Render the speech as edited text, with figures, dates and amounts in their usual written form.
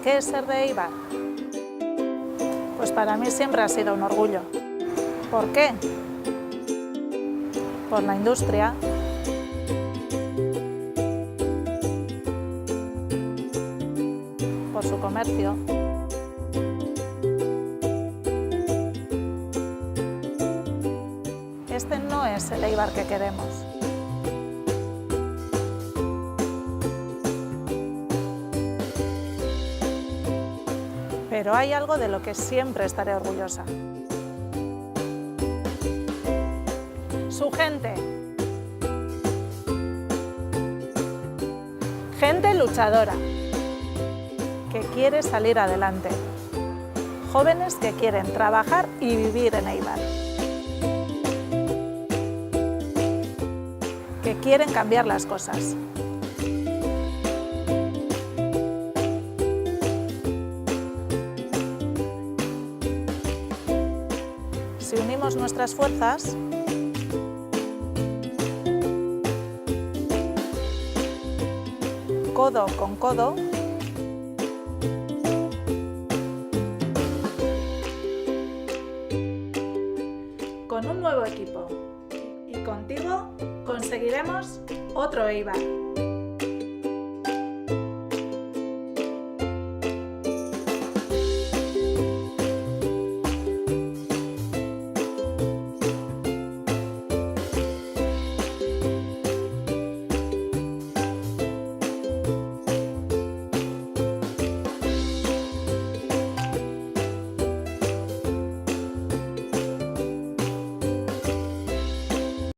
¿Qué es ser de Eibar? Pues para mí siempre ha sido un orgullo. ¿Por qué? Por la industria, por su comercio. Este no es el Eibar que queremos. Pero hay algo de lo que siempre estaré orgullosa. Su gente. Gente luchadora, que quiere salir adelante. Jóvenes que quieren trabajar y vivir en Eibar. Que quieren cambiar las cosas. Si unimos nuestras fuerzas, codo con codo, con un nuevo equipo, y contigo conseguiremos otro Eibar.